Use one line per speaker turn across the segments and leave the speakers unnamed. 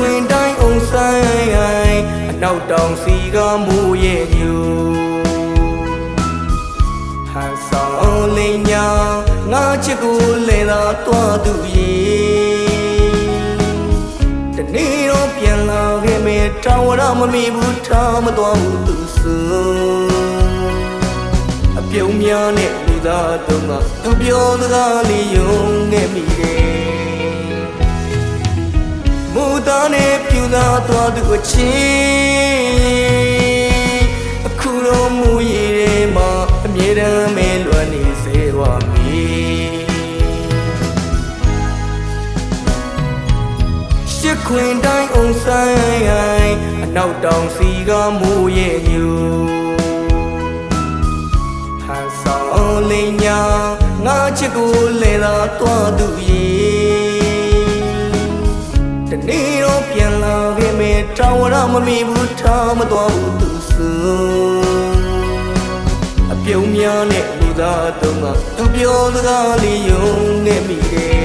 ခွင်တိုင်းအောင်ဆိုင်အနောက်တောင်စီကမိုးရဲ့ညူဟန်ဆောင်လိန်ညာငါချစ်ကိုလဲသာတွားသူရေတနေ့တော့ပြန်လာခဲ့မယ်တောင်းရမမေဘူးထားမသွားဘူးသူဆိုအပြုံးများနဲ့လူသားတို့ကသူပြောစကားလေးယုံနေမိတယ်မူသားနဲ့ပြူသားသွားသူအချင်းအခုတော့မူရည်ထဲမှာအမြဲတမ်းမဲလွမ်းနေစေပါမည်ရှစ်ခွင်တိုင်းအောင်ဆိုင်အနောက်တောင်စီကမိုးရဲ့ညူဟန်ဆောင်လိန်ညာငါချစ်ကိုလဲသာတွားသူရေတနေ့တော့ပြန်လာခဲ့မယ်တောင်းရမမေဘူးထားမသွားဘူးသူဆိုအပြုံးများနဲ့လူသားတို့ကသူပြောစကားလေးယုံနေမိတယ်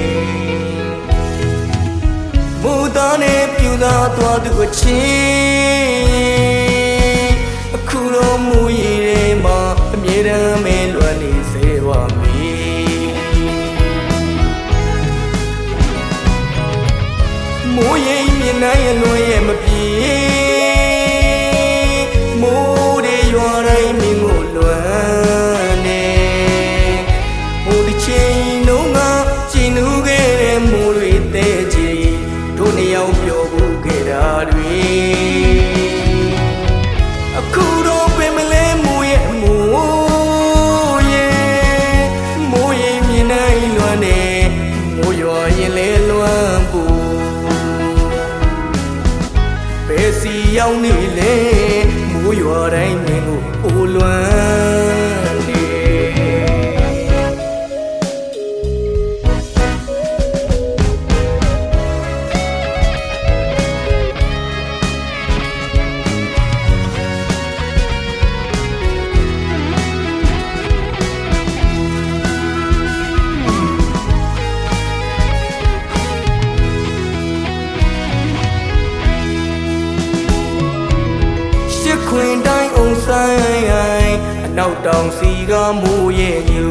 မူသားနဲ့ပြူသားသွားသူအချင်းအခုတော့မူရည်ထဲမှာအမြဲတမ်းမဲလွမ်းနေစေပါမည်မိုးရိမ်မြင်နိုင်ရလွန်ရဲ့မပြေမိုးတွေရွာတိုင်းမြင်ကိုလွမ်းနေဟိုဒီချိန်လုံးကကျင်နူးခဲ့တဲ့မိုးတွေတဲ့ချီတို့နှစ်ယောက်ပြောဖို့ခဲ့တာတွေအခုတော့ပင်မလဲမိုးရဲ့မိုးရိမ်မြင်နိုင်လွမ်းနေမိုးရွာရင်လဲလွမ်းဖို့ဘယ်စီရောက်နေလဲမိုးရွာတိုင်းမြင်ကိုအိုလွမ်းနေခွင်တိုင်းအောင်ဆိုင်အနောက်တောင်စီကမိုးရဲ့ညူ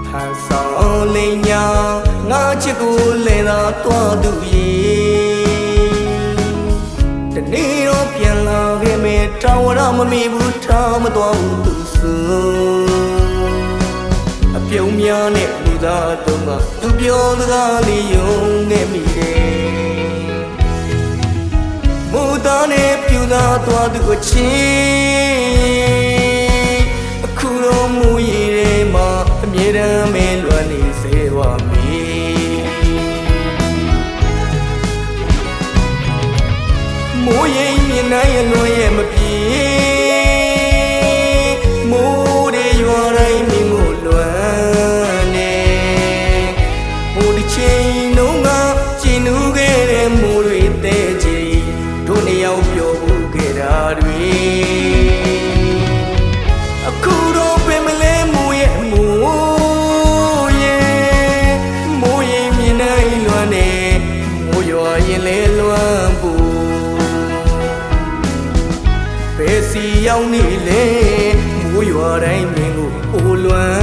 ဟန်ဆောင်လိန်ညာငါချစ်ကိုလဲသာတွားသူရေတနေ့တော့ပြန်လာခဲ့မယ်တောင်းရမမေဘူးထားမသွားဘူးသူဆိုအပြုံးများနဲ့လူသားတို့ကသူပြောစကားလေးယုံနေမိတယ်မူသားနဲ့ပြူသားသွားသူအချင်းအခုတော့မူရည်ထဲမှာအမြဲတမ်းမဲလွမ်းနေစေပါမည်မိုးရိမ်မြင်နိုင်ရလွန်ရဲ့မပြေမိုးတွေရွာတိုင်းမြင်ကိုလွမ်းနေဟိုဒီချိန်လုံးကကျင်နူးခဲ့တဲ့မိုးတွေတဲ့ချီတို့နှစ်ယောက်ပြောဖို့ခဲ့တာတွေအခုတော့ပင်မလဲမိုးရဲ့မိုးရိမ်မြင်နိုင်လွမ်းနေမိုးရွာရင်လဲလွမ်းဖို့ဘယ်စီရောက်နေလဲမိုးရွာတိုင်းမြင်ကိုအိုလွမ်း